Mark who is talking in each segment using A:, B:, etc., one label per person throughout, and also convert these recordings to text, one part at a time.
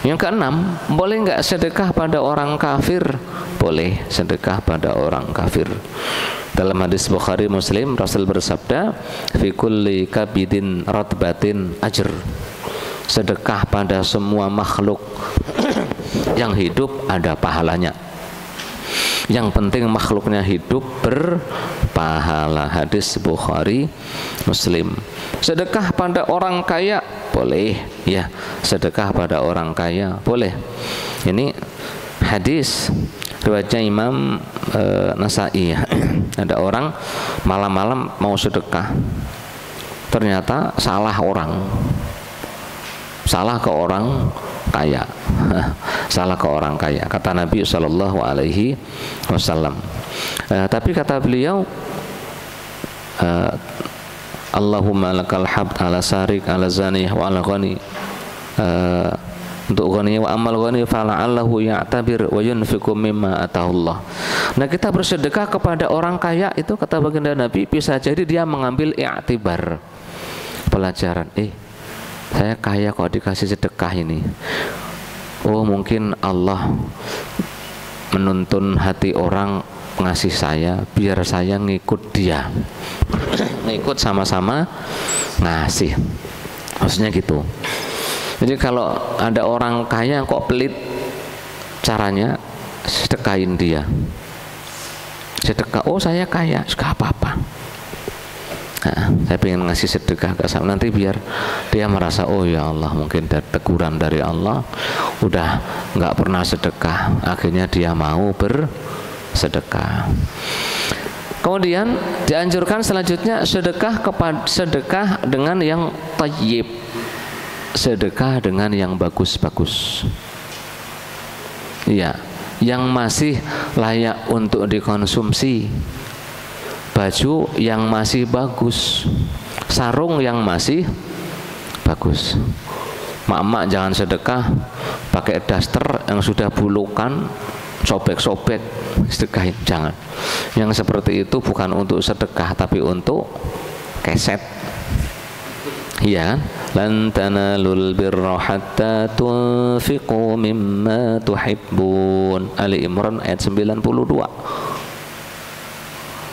A: Yang keenam, boleh nggak sedekah pada orang kafir? Boleh sedekah pada orang kafir. Dalam hadis Bukhari Muslim, Rasul bersabda, fi kulli kabidin ratbatin ajr. Sedekah pada semua makhluk yang hidup ada pahalanya. Yang penting makhluknya hidup berpahala. Hadis Bukhari Muslim. Sedekah pada orang kaya boleh, ya. Sedekah pada orang kaya boleh. Ini hadis riwayatnya Imam Nasai, ya. Ada orang malam-malam mau sedekah, ternyata salah orang, salah ke orang kaya. Salah ke orang kaya, kata Nabi Shallallahu Alaihi Wasallam. Tapi kata beliau, Allahumma lakal hamd ala sarik ala zani wa ala ghani, untuk ghani wa amal ghani fala'allahu ya'tabir wa yunfiqu mimma atahullah. Nah, kita bersedekah kepada orang kaya itu, kata baginda Nabi, bisa jadi dia mengambil i'tibar, pelajaran. Saya kaya kok dikasih sedekah ini. Oh, mungkin Allah menuntun hati orang ngasih saya biar saya ngikut dia, ngikut sama-sama ngasih, maksudnya gitu. Jadi kalau ada orang kaya kok pelit, caranya sedekahin dia. Sedekah, oh saya kaya, gak apa-apa. Nah, saya pengen ngasih sedekah ke sama, nanti biar dia merasa, oh ya Allah, mungkin ada teguran dari Allah, udah nggak pernah sedekah, akhirnya dia mau bersedekah. Kemudian dianjurkan selanjutnya sedekah dengan yang thayyib, sedekah dengan yang bagus-bagus, iya, yang masih layak untuk dikonsumsi. Baju yang masih bagus, sarung yang masih bagus. Mak-mak jangan sedekah pakai daster yang sudah bulukan, sobek-sobek, sedekahin, jangan. Yang seperti itu bukan untuk sedekah, tapi untuk keset. Iya, lan tanalul birra hatta tunfiqu mimma tuhibbun. Ali Imran ayat 92.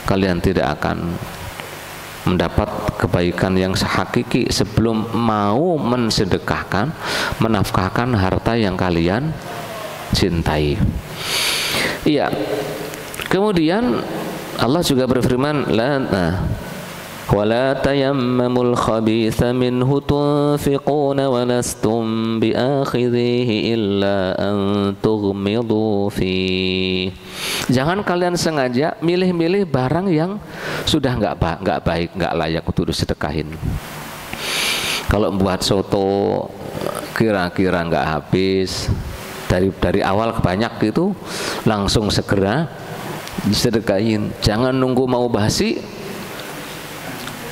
A: Kalian tidak akan mendapat kebaikan yang hakiki sebelum mau mensedekahkan, menafkahkan harta yang kalian cintai. Iya. Kemudian Allah juga berfirman, وَلَا تَيَمَّمُوا الْخَبِيثَ مِنْهُ تُنْفِقُونَ وَلَسْتُمْ بِآخِذِهِ إِلَّا أَنْ تُغْمِضُوا فِيهِ. Jangan kalian sengaja milih-milih barang yang sudah nggak baik, nggak layak untuk disedekahin. Kalau buat soto kira-kira nggak habis, dari awal banyak itu langsung segera disedekahin. Jangan nunggu mau basi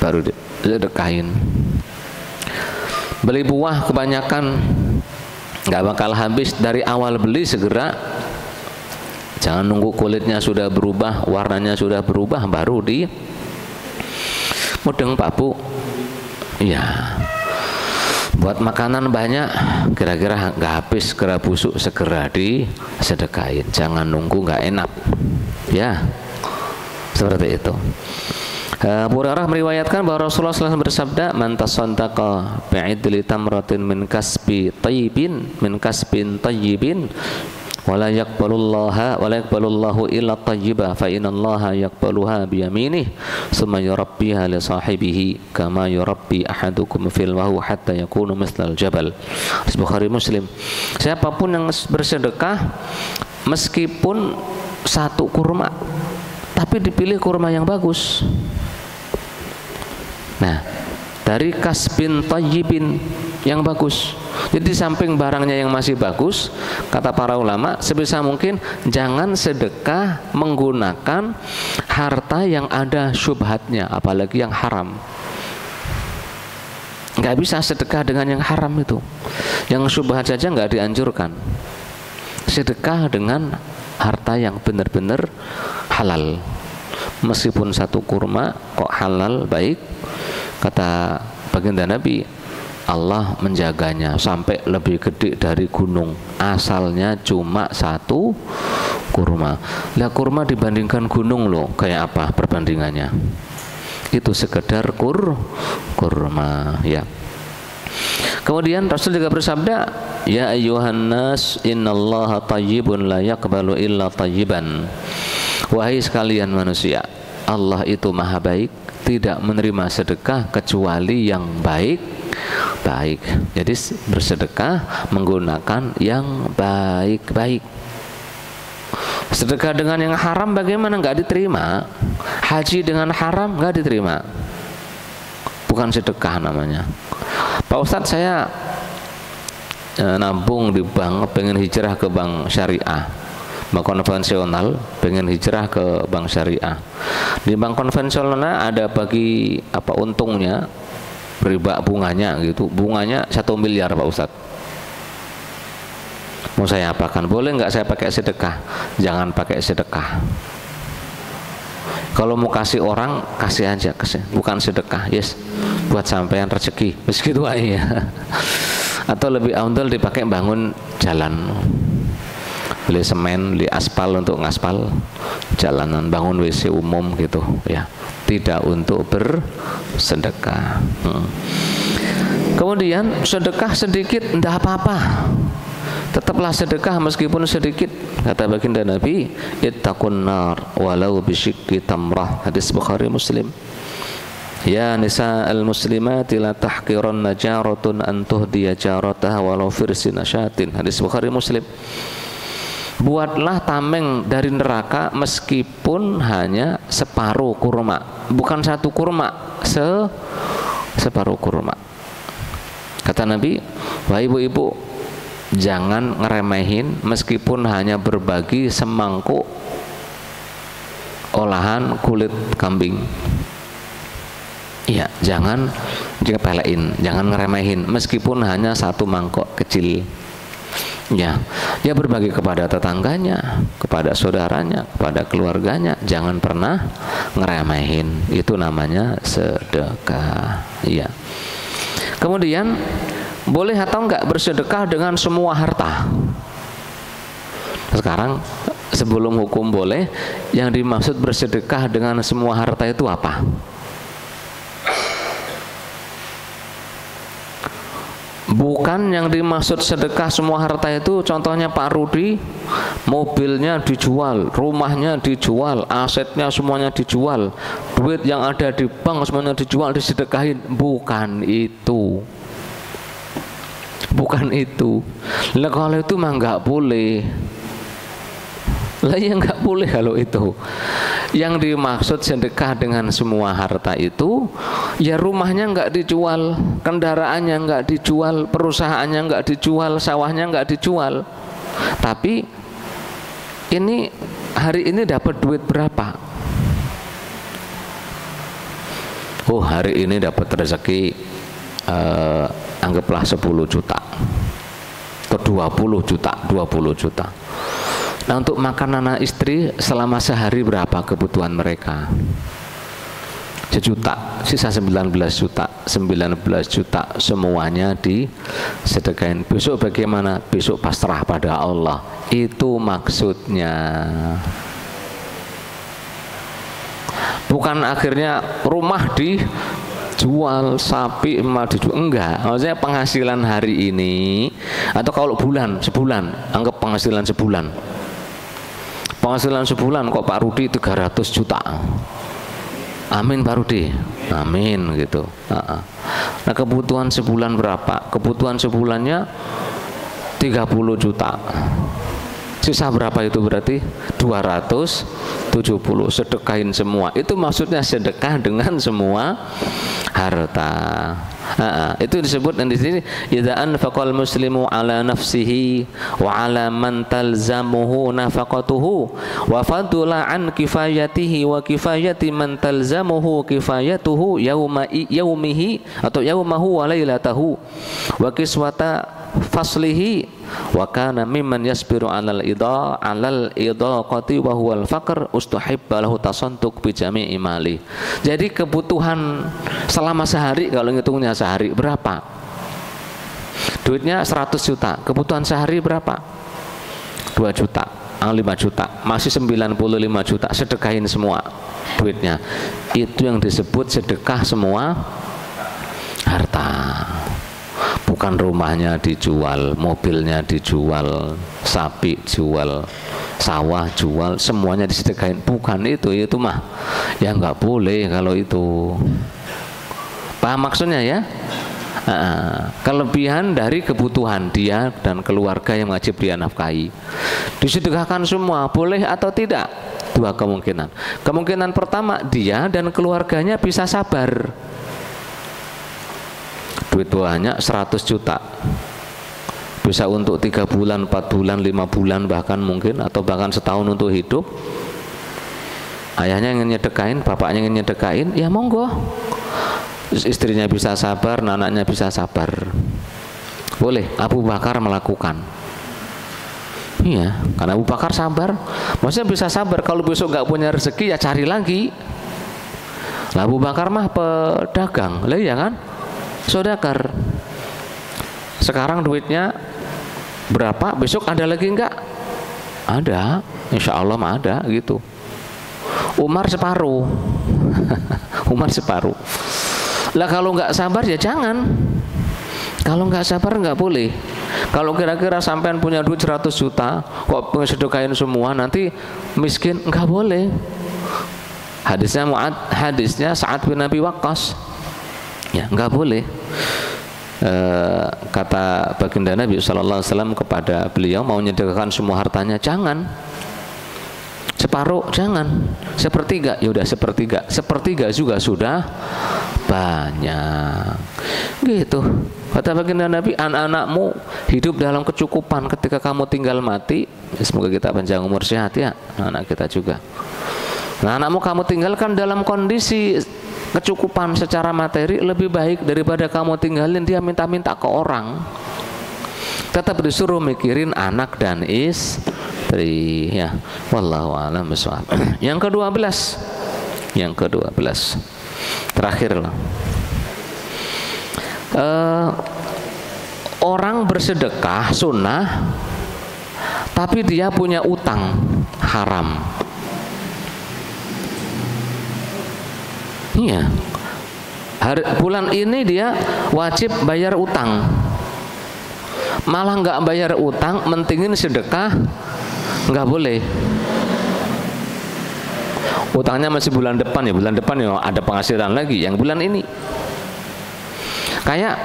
A: baru sedekahin. Beli buah kebanyakan nggak bakal habis, dari awal beli segera. Jangan nunggu kulitnya sudah berubah, warnanya sudah berubah baru di mudeng Pak Bu. Ya, buat makanan banyak kira-kira nggak habis, segera busuk, segera disedekahin. Jangan nunggu nggak enak, ya, seperti itu. Abu Hurairah meriwayatkan bahwa Rasulullah SAW bersabda, man tasaddaqa bi'idli tamratin min kasbin tayyibin wala yaqbalullahu illa tayyiba fa innallaha yaqbaluha biyaminih summa yurabbiha li sahibihi kama yurabbi ahadukum fil wahu hatta yakunu mithlal jabal. Bukhari Muslim. Siapapun yang bersedekah meskipun satu kurma, tapi dipilih kurma yang bagus. Nah, dari kasbin tayyibin yang bagus. Jadi samping barangnya yang masih bagus, kata para ulama, sebisa mungkin jangan sedekah menggunakan harta yang ada syubhatnya, apalagi yang haram. Nggak bisa sedekah dengan yang haram itu. Yang syubhat saja nggak dianjurkan. Sedekah dengan harta yang benar-benar halal. Meskipun satu kurma kok halal, baik. Kata baginda Nabi, Allah menjaganya sampai lebih gede dari gunung. Asalnya cuma satu kurma. Lah kurma dibandingkan gunung loh, kayak apa perbandingannya? Itu sekedar kurma ya. Kemudian Rasul juga bersabda, ya ayyuhan nas innallaha thayyibun la yaqbalu illa thayyiban. Wahai sekalian manusia, Allah itu maha baik, tidak menerima sedekah kecuali yang baik. Jadi bersedekah menggunakan yang baik-baik. Sedekah dengan yang haram bagaimana? Nggak diterima. Haji dengan haram nggak diterima. Bukan sedekah namanya. Pak Ustadz, saya nabung di bank, pengen hijrah ke bank syariah, bank konvensional, pengen hijrah ke bank syariah. Di bank konvensional ada bagi apa untungnya, riba bunganya gitu, bunganya 1 miliar Pak Ustadz. Mau saya apakan? Boleh nggak saya pakai sedekah? Jangan pakai sedekah. Kalau mau kasih orang, kasih aja, bukan sedekah. Yes, buat sampean rezeki. Begitu aja. Atau lebih afdal dipakai bangun jalan, beli semen, beli aspal untuk ngaspal jalanan, bangun WC umum gitu ya. Tidak untuk bersedekah. Kemudian sedekah sedikit tidak apa-apa, tetaplah sedekah meskipun sedikit. Kata baginda Nabi, ittaqun nar walau bisyikki tamrah. Hadis Bukhari Muslim. Ya nisa al-muslimati la tahqiranna jaratun an tuhdiya jarataha walau firsi nasyatin. Hadis Bukhari Muslim. Buatlah tameng dari neraka meskipun hanya separuh kurma, bukan satu kurma, separuh kurma. Kata Nabi, wahai ibu-ibu, jangan ngeremehin meskipun hanya berbagi semangkuk olahan kulit kambing. Iya, jangan dikepelein, jangan ngeremehin meskipun hanya satu mangkok kecil. Ya berbagi kepada tetangganya, kepada saudaranya, kepada keluarganya, jangan pernah ngeremehin. Itu namanya sedekah. Iya. Kemudian boleh atau enggak bersedekah dengan semua harta? Sekarang sebelum hukum boleh, yang dimaksud bersedekah dengan semua harta itu apa? Bukan yang dimaksud sedekah semua harta itu contohnya Pak Rudi, mobilnya dijual, rumahnya dijual, asetnya semuanya dijual, duit yang ada di bank semuanya dijual, disedekahin. Bukan itu. Bukan itu. Lah kalau itu mah nggak boleh. Lah ya nggak boleh kalau itu. Yang dimaksud sedekah dengan semua harta itu, ya rumahnya nggak dijual, kendaraannya nggak dijual, perusahaannya nggak dijual, sawahnya nggak dijual. Tapi ini hari ini dapat duit berapa? Oh, hari ini dapat rezeki anggaplah 10 juta atau 20 juta. Nah, untuk makan anak istri selama sehari berapa kebutuhan mereka? 1 juta, sisa 19 juta semuanya disedekain. Besok bagaimana? Besok pasrah pada Allah. Itu maksudnya. Bukan akhirnya rumah dijual, sapi emas dijual, enggak. Maksudnya penghasilan hari ini, atau kalau sebulan, anggap penghasilan sebulan. Penghasilan sebulan kok Pak Rudi 300 juta. Amin Pak Rudi. Amin gitu. Nah, kebutuhan sebulan berapa? Kebutuhan sebulannya 30 juta. Sisa berapa itu berarti? 270. Sedekahin semua. Itu maksudnya sedekah dengan semua harta. Itu disebut di sini, idza anfaqal muslimu ala nafsihi wa ala man talzamuhu nafaqatuhu wa fadula an kifayatihi wa kifayati man talzamuhu kifayatuhu yaumihi atau yaumahu wa lailatahu wa kiswata faslihi wa kana mimman yasbiru alal idaqati wa huwal faqr ustuhibba lahu tasantuq bi jami'i mali. Jadi kebutuhan selama sehari, kalau ngitungnya sehari berapa? duitnya 100 juta, kebutuhan sehari berapa? 2 juta, 5 juta, masih 95 juta, sedekahin semua duitnya. Itu yang disebut sedekah semua harta. Bukan rumahnya dijual, mobilnya dijual, sapi jual, sawah jual, semuanya disedekahin. Bukan itu mah ya nggak boleh kalau itu. Paham maksudnya ya? Kelebihan dari kebutuhan dia dan keluarga yang wajib dia nafkahi disedekahkan semua, boleh atau tidak? Dua kemungkinan. Kemungkinan pertama, dia dan keluarganya bisa sabar. Duit banyak 100 juta bisa untuk 3 bulan, 4 bulan, 5 bulan bahkan mungkin, atau bahkan setahun untuk hidup. Ayahnya ingin nyedekain, bapaknya ingin nyedekain, ya monggo. Istrinya bisa sabar, anaknya bisa sabar, boleh. Abu Bakar melakukan. Iya, karena Abu Bakar sabar. Maksudnya bisa sabar, kalau besok nggak punya rezeki ya cari lagi. Lah Abu Bakar mah pedagang, lah ya kan, saudagar. Sekarang duitnya berapa, besok ada lagi enggak? Ada, insya Allah mah ada gitu. Umar separuh. Umar separuh. Lah kalau nggak sabar ya jangan. Kalau nggak sabar nggak boleh. Kalau kira-kira sampean punya duit 100 juta kok sedekahin semua, nanti miskin, nggak boleh. Hadisnya Sa'ad bin Abi Waqqas, ya nggak boleh. Kata baginda Nabi SAW kepada beliau, mau menyedekahkan semua hartanya jangan. Separuh jangan, sepertiga, yaudah sepertiga, sepertiga juga sudah banyak. Gitu. Kata baginda Nabi, anak-anakmu hidup dalam kecukupan ketika kamu tinggal mati. Semoga kita panjang umur sehat ya, anak kita juga. Nah, anakmu kamu tinggalkan dalam kondisi kecukupan secara materi, lebih baik daripada kamu tinggalin dia minta-minta ke orang. Tetap disuruh mikirin anak dan istri ya. Wallahu a'lam bishawab. Yang ke-12 terakhir lah. Orang bersedekah sunnah tapi dia punya utang haram. Iya, bulan ini dia wajib bayar utang, malah nggak bayar utang, mentingin sedekah, nggak boleh. Utangnya masih bulan depan ya, ada penghasilan lagi yang bulan ini. Kayak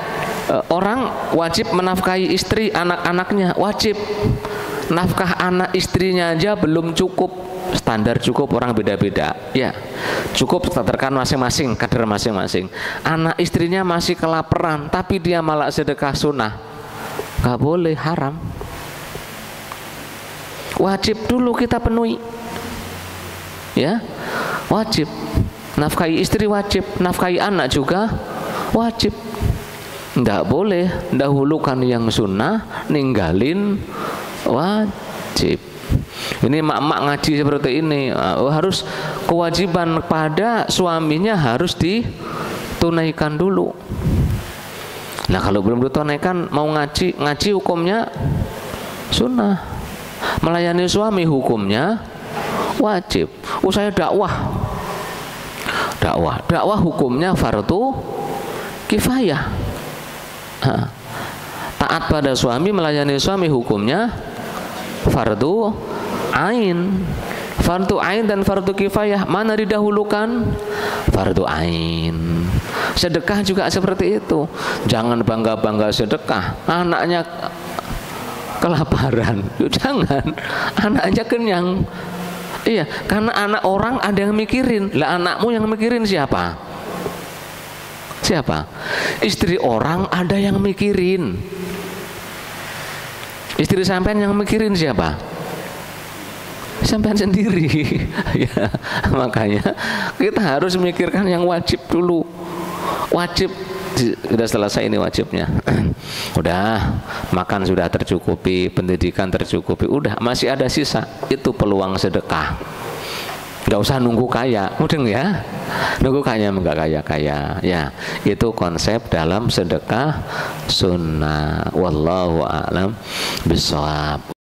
A: orang wajib menafkahi istri, anak-anaknya wajib. Nafkah anak istrinya aja belum cukup. Standar cukup orang beda-beda ya, cukup standarkan masing-masing, kadar masing-masing. Anak istrinya masih kelaparan tapi dia malah sedekah sunnah, gak boleh, haram. Wajib dulu kita penuhi ya, wajib. Nafkahi istri wajib, nafkahi anak juga wajib. Nggak boleh dahulukan yang sunnah, ninggalin wajib. Ini mak-mak ngaji seperti ini, harus kewajiban pada suaminya harus ditunaikan dulu. Nah kalau belum ditunaikan, mau ngaji hukumnya sunnah, melayani suami hukumnya wajib. Saya dakwah hukumnya fardu kifayah. Taat pada suami, melayani suami hukumnya fardu ain. Fardu ain dan fardu kifayah, mana didahulukan? Fardu ain. Sedekah juga seperti itu. Jangan bangga-bangga sedekah, anaknya kelaparan, jangan, anaknya kenyang. Iya, karena anak orang ada yang mikirin. Lah anakmu yang mikirin siapa? Siapa? Istri orang ada yang mikirin. Istri sampean yang mikirin siapa? Sampean sendiri. Ya, makanya kita harus memikirkan yang wajib dulu. Wajib sudah selesai, ini wajibnya. Udah, makan sudah tercukupi, pendidikan tercukupi, udah, masih ada sisa, itu peluang sedekah. nggak usah nunggu kaya, mudeng ya. Nunggu kaya enggak kaya-kaya. Ya, itu konsep dalam sedekah sunnah. Wallahu a'lam bishawab.